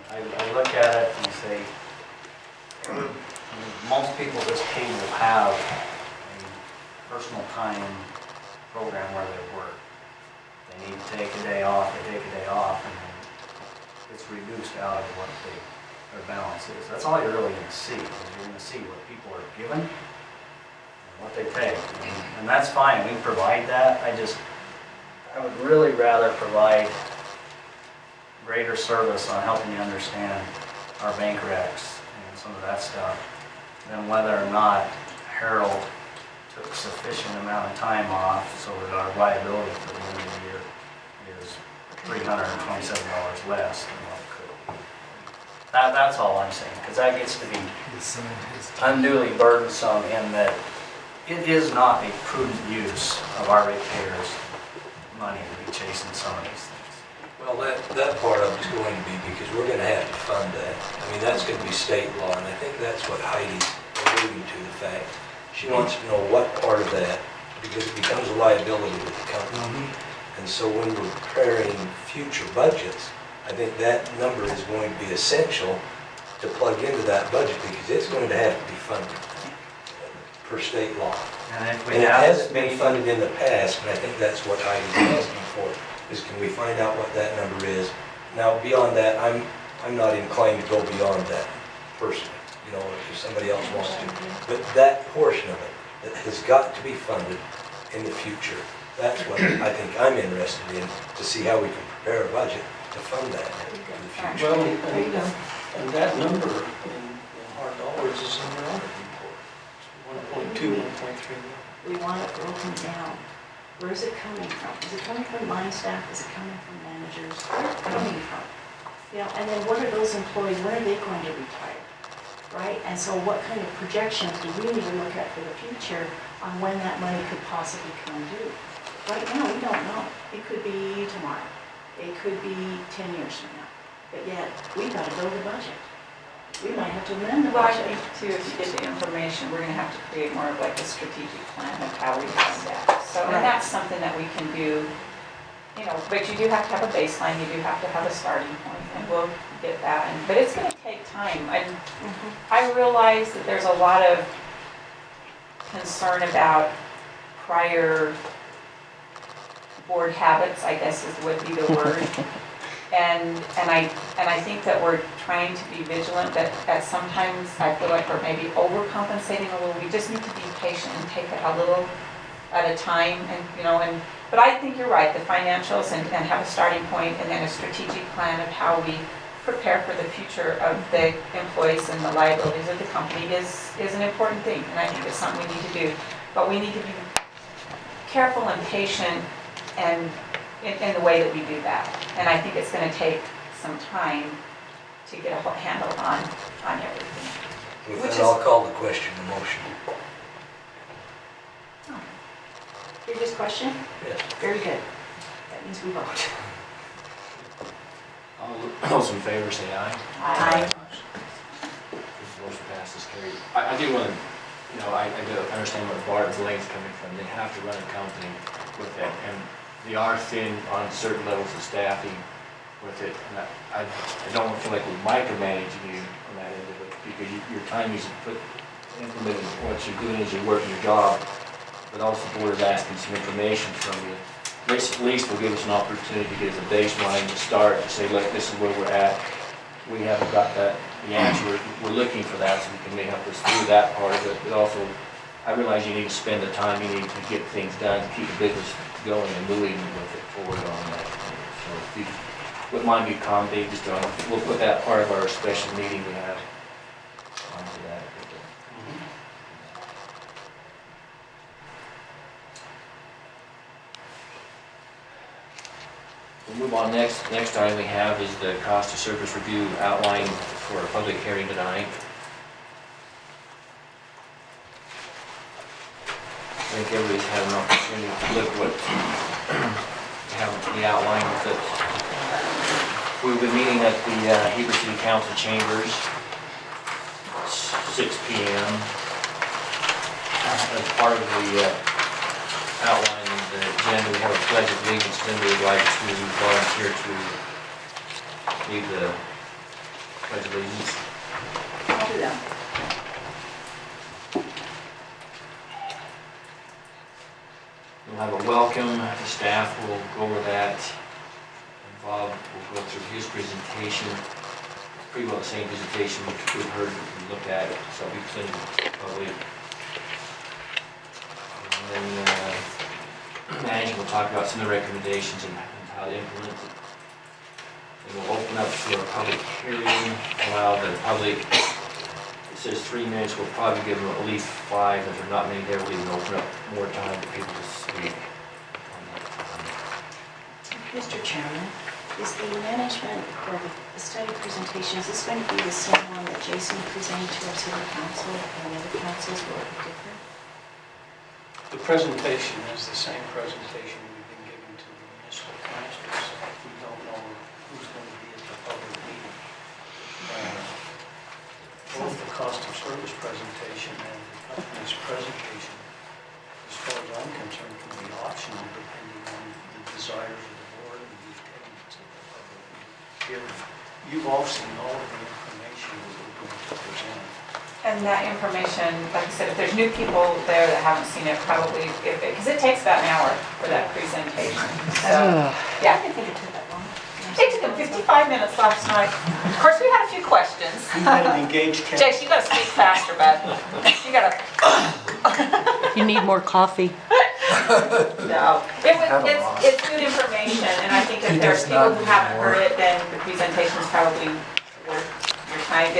I look at it and say, most people this team will have a personal time program where they work. They need to take a day off, they take a day off, and then it's reduced out of what their balance is. That's all you're really going to see. You're going to see what people are given and what they take. And that's fine, we provide that. I would really rather provide greater service on helping you understand our bank recs and some of that stuff than whether or not Harold took sufficient amount of time off so that our liability for the end of the year is $327 less than what it could be. That's all I'm saying, because that gets to be unduly burdensome in that it is not a prudent use of our ratepayers' money to be chasing some of these things. Well, that part of it's going to be because we're going to have to fund that. I mean, that's going to be state law, and I think that's what Heidi's alluding to, the fact. She wants to know what part of that, because it becomes a liability with the company. And so when we're preparing future budgets, I think that number is going to be essential to plug into that budget because it's going to have to be funded per state law. And it hasn't been funded in the past, and I think that's what Heidi's asking for, is can we find out what that number is? Now, beyond that, I'm not inclined to go beyond that personally, you know, if somebody else wants to. But that portion of it that has got to be funded in the future, that's what I think I'm interested in, to see how we can prepare a budget to fund that in the future. Well, and that number in hard dollars is in your audit report. 1.2, 1.3 million. We want it broken down. Where is it coming from? Is it coming from line staff? Is it coming from managers? Where is it coming from? You know, and then what are those employees, when are they going to retire? Right? And so what kind of projections do we need to look at for the future on when that money could possibly come due? Right now, we don't know. It could be tomorrow. It could be 10 years from now. But yet, we've got to build a budget. We might have to amend the Well, I budget. think too, if you get the information, we're going to have to create more of like a strategic plan of how we fund that. So, and that's something that we can do, you know, but you do have to have a baseline, you do have to have a starting point, and we'll get that. But it's going to take time. I realize that there's a lot of concern about prior board habits, I guess would be the word. And I think that we're trying to be vigilant, that at sometimes I feel like we're maybe overcompensating a little. We just need to be patient and take it a little at a time, and you know, but I think you're right, the financials and have a starting point and then a strategic plan of how we prepare for the future of the employees and the liabilities of the company is an important thing, and I think it's something we need to do. But we need to be careful and patient and in the way that we do that. And I think it's going to take some time to get a handle on everything. With that, I'll call the question the motion. Oh. Your just question? Yes. Very good. That means we vote. All those in favor say aye. Aye. Motion passes, carried. I do want to, you know, I do understand where Barton's Lane's coming from. They have to run a company with that, and they are thin on certain levels of staffing with it. And I don't feel like we're micromanaging you on that end of it, because your time is implementing what you're doing is you're working your job, but also the board is asking some information from you. This at least will give us an opportunity to get as a baseline to start to say, look, this is where we're at. We haven't got the answer. We're looking for that, so we can maybe help us through that part of it. But also, I realize you need to spend the time you need to get things done to keep the business going and moving with it forward on that. So if you wouldn't mind be accommodated, just we'll put that part of our special meeting we have onto that. We'll move on. Next item we have is the cost of service review outline for a public hearing tonight. I think everybody's had an opportunity to look what we have the outline with it. We've been meeting at the Heber City Council chambers, 6 p.m. As part of the outline of the agenda, we have a pledge of allegiance. Then we would like to volunteer to lead the pledge allegiance. I'll do that. We'll have a welcome, the staff will go over that, and Bob will go through his presentation. It's pretty well the same presentation we've heard and looked at, so we presented probably. And then management will talk about some of the recommendations and how to implement it. And we'll open up to a public hearing, allow the public, it says 3 minutes, we'll probably give them at least 5, if there are not many there, we'll even open up more time for people to speak. Mr. Chairman, is the management or the study presentation, is this going to be the same one that Jason presented to our city council and the other councils, or will it be different? The presentation is the same presentation we've been giving to the municipal councils. We don't know who's going to be at the public meeting. Both the cost of service presentation and the company's presentation, as far as I'm concerned, can be optional depending on the desires of the board and the attendance of the public hearing. You've all seen all of the information that we're going to present. And that information, like I said, if there's new people there that haven't seen it, probably, because it takes about an hour for that presentation. So, I yeah. didn't think it took that long. It took them 55 minutes last night. Of course, we had a few questions. You had an engaged council. Jace, you gotta speak faster, bud. You gotta, You need more coffee. no. It's good information, and I think if there's people who haven't heard it, then the presentation's probably worth your time.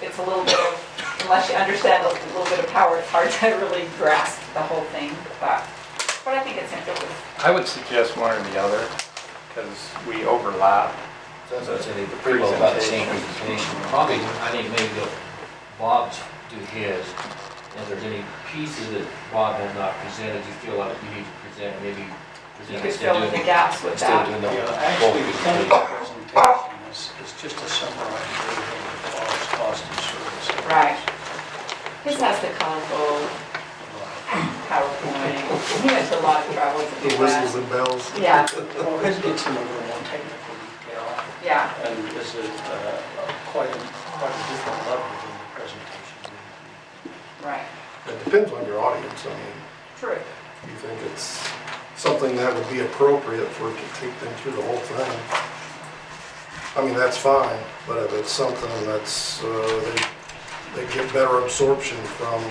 It's a little bit of, unless you understand a little bit of power, it's hard to really grasp the whole thing, but I think it's interesting. I would suggest one or the other, because we overlap. That's what I said, they're pretty well about the same presentation. Probably, I think maybe Bob's do his. If there's any pieces that Bob has not presented, you feel like you need to present, maybe You present could instead fill in of the gaps with instead of that. doing the Yeah, whole actually, the presentation. presentation is just a summarization of Bob's cost and service. Right. His has the colorful PowerPoint. He went to a lot of trouble to do The whistles that. and bells. Yeah, Well, his gets into a little more technical detail yeah. and is quite a different level than the presentation. Right. It depends on your audience. I mean, True. you think it's something that would be appropriate for it to take them through the whole thing. I mean, that's fine, but if it's something that's, they get better absorption from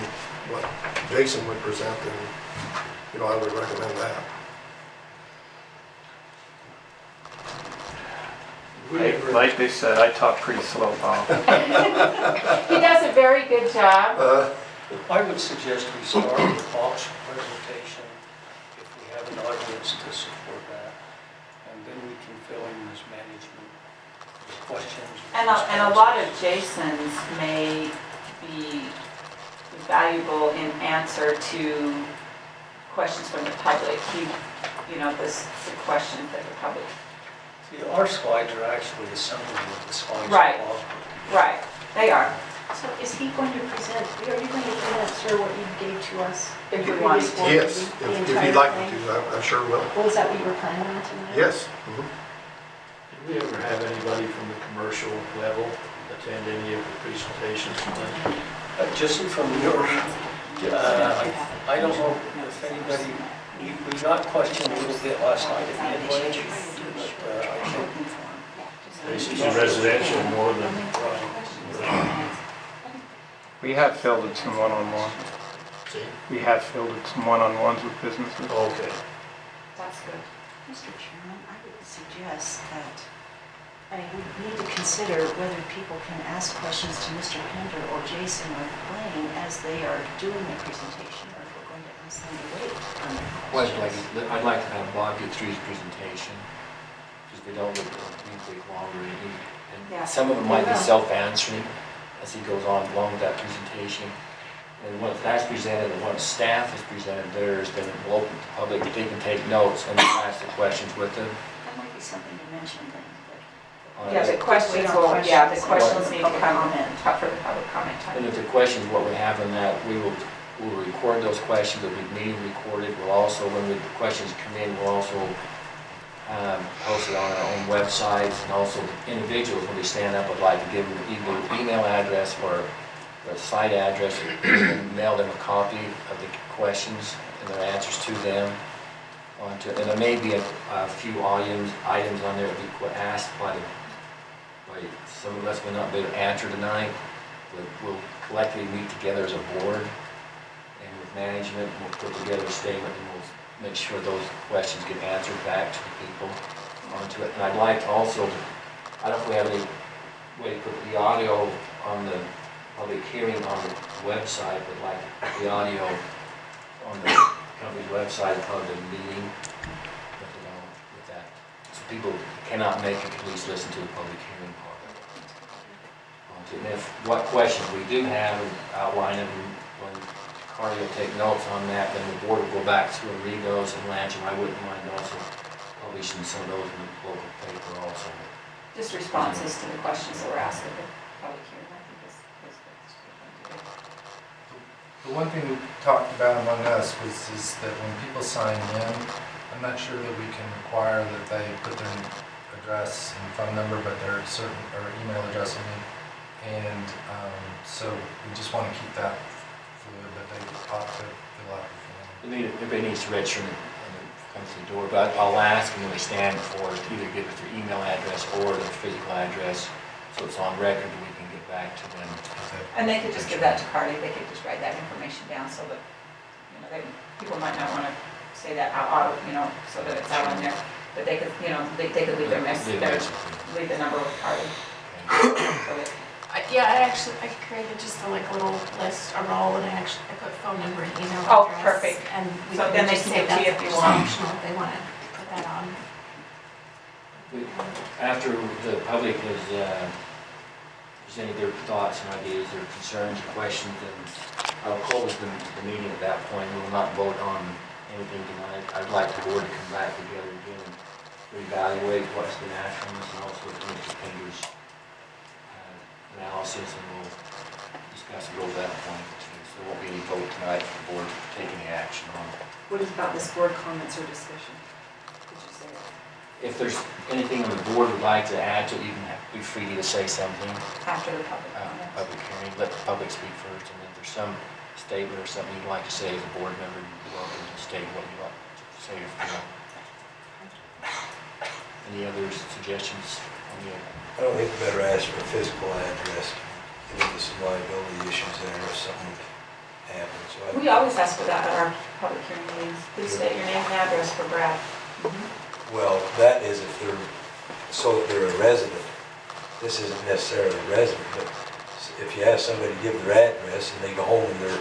what Jason would present, then, I would recommend that. Like they said, I talk pretty slow, Bob. He does a very good job. I would suggest we start with Bob's presentation if we have an audience to support that. And then we can fill in as management with questions. And a lot of Jason's may be valuable in answer to questions from the public. The questions that the public. See, our slides are actually assembled with the slides. Right. of Bob. Right, they are. So is he going to present, are you going to present, sir, what you gave to us? If the you want previous to. board Yes, meeting, the if entire you'd like thing? me to, I sure will. Well, is that what you were planning on tonight? Yes. Did we ever have anybody from the commercial level attend any of the presentations tonight? Just from your, I don't know if anybody, we got questioned a little bit last night at Midway, but I think This is a residential more than, We have filled it some one-on-one. see? We have filled it some one-on-ones with businesses. Okay. That's good. Mr. Chairman, I would suggest that, we need to consider whether people can ask questions to Mr. Pender or Jason or Blaine as they are doing the presentation, or if we're going to ask them to wait on their Well, questions. I'd like to have Bob get through his presentation, because we don't look longer. Yeah. And some of them might be Yeah. self-answering as he goes on along with that presentation. And once that's presented, and once staff has presented theirs, then we'll open to the public, they can take notes and ask the questions with them. That might be something to mention then, Yeah, the questions Wait on will, yeah, the questions. questions need to come in for the public comment And time. if the questions, what we have in that, we'll record those questions, that we've meeting recorded. We'll also, when the questions come in, we'll also posted on our own websites, and also individuals, when they stand up, would like to give them either an email address or a site address, and mail them a copy of the questions and their answers to them. And there may be a few items on there that we asked by some of us may not be able to answer tonight. We'll collectively meet together as a board and with management, and we'll put together a statement, and we'll make sure those questions get answered back to the people onto it. And I'd like also, I don't know if we have any way to put the audio on the public hearing on the website, but like the audio on the company's website of the meeting, with that. So people cannot make it, at least listen to the public hearing part of it. And if what questions we do have, and outline them, when Carly will take notes on that, then the board will go back through and read those and land them. I wouldn't mind also publishing some of those in the local paper also. Just responses to the questions that were asked at the public hearing, I think is good to do. The one thing we talked about among us is that when people sign in, I'm not sure that we can require that they put their address and phone number, but their or email address, and so we just want to keep that fluid, that they ought to fill out the form. Everybody needs to register when it comes to the door, but I'll ask them when they stand for either give us their email address or their physical address, so it's on record and we can get back to them. And they could just give that to Carly, they could just write that information down so that, people might not want to say that out, so that it's out on there. But they could, they could leave their message, leave the number with Carly. So that, I created just a little list, a roll, and I put phone number and email address. Oh, perfect. And so then they can give to you if you want. Optional if they want to put that on. After the public has presented their thoughts and ideas, their concerns, questions, then I'll close the meeting at that point. We will not vote on anything tonight. I'd like the board to come back together again and reevaluate what's been asked from us, and also Mr. Pender's analysis, and we'll discuss it over that point. So there won't be any vote tonight for the board to take any action on it. What about this board comments or discussion? Did you say that? If there's anything on the board would like to add to it, you can be free to say something. After the public Public hearing, let the public speak first, and if there's some statement or something you'd like to say as a board member, you're welcome to state what you'd like to say. Any other suggestions? I don't think we better ask for a physical address. Get into some liability issues there if something happens. So We always ask for that at our public hearing meetings. Please state your name and address for Brad. Well, that is if they're, so that they're a resident. This isn't necessarily a resident, but if you ask somebody to give their address and they go home and their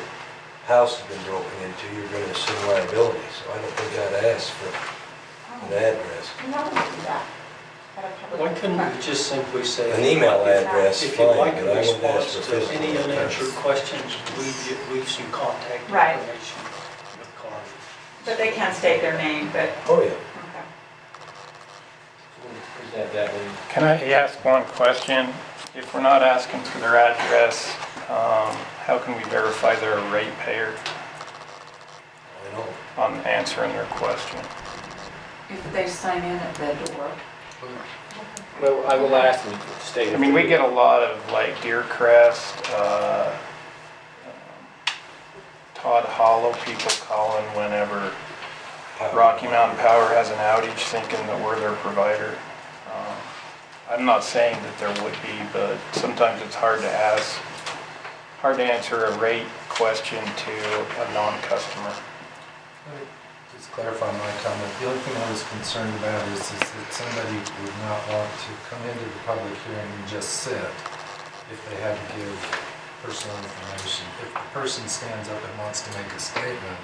house has been broken into, you're going to assume liability. So I don't think I'd ask for an address. No, we do that at a public. Why couldn't we just simply say? An email address, If you'd like fine, a but I wouldn't ask response for to physical any address. unanswered questions, leave some contact Right. information with Carly. But they can't state their name, but, Oh, yeah. okay. Is that way? Can I ask one question? If we're not asking for their address, how can we verify they're a ratepayer I know. on answering their question? If they sign in at the door. Well, I will ask them to state. I mean, we get a lot of Deercrest, Todd Hollow people calling whenever Rocky Mountain Power has an outage, thinking that we're their provider. I'm not saying that there would be, but sometimes it's hard to answer a rate question to a non-customer. Let me just clarify my comment. The only thing I was concerned about is that somebody would not want to come into the public hearing and just sit if they had to give personal information. If the person stands up and wants to make a statement,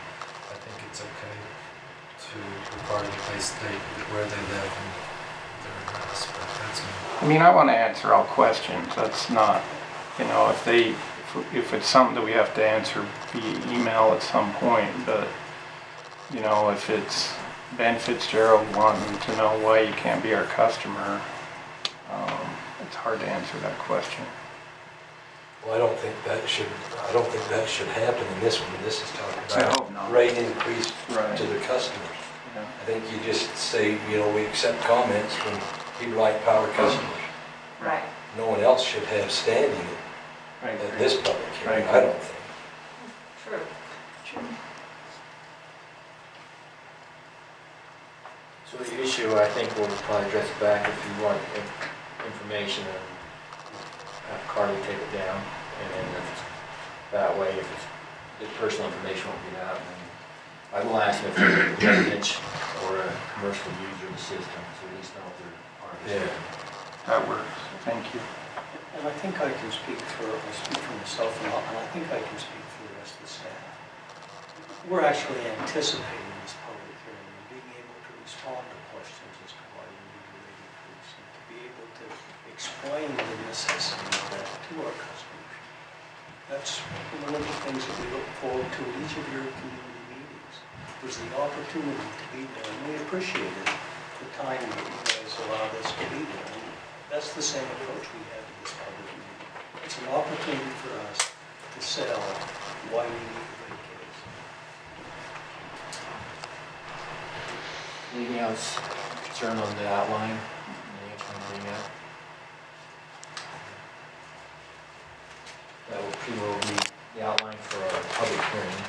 I think it's okay to require that they state where they live and their address, but that's me. I mean, I want to answer all questions. That's not, if it's something that we have to answer via email at some point, but, if it's Ben Fitzgerald wanting to know why you can't be our customer, it's hard to answer that question. Well, I don't think that should happen in this one. This is talking I hope not. about rate increase Right. to the customers. I think you just say, you know, we accept comments from people like power customers. Right. No one else should have standing Right. at this public hearing, Right. I don't think. True. So the issue, I think we'll probably address it back if you want information and have Carly take it down. And then that way, if personal information won't get out, then I will ask them if they're a resident or a commercial user of the system, so at least know if they're part of it. That works, thank you. And I think I can speak for myself, and I think I can speak for the rest of the staff. We're actually anticipating this public hearing and being able to respond to questions as to why we need a rate increase, and to be able to explain the necessity of that to our customers. That's one of the things that we look forward to at each of your community meetings, was the opportunity to be there, and we appreciated the time that you guys allowed us to be there. And that's the same approach we have to this public meeting. It's an opportunity for us to sell why we need a rate case. Anything else concern on the outline? Anything else? That will be the outline for our public hearing.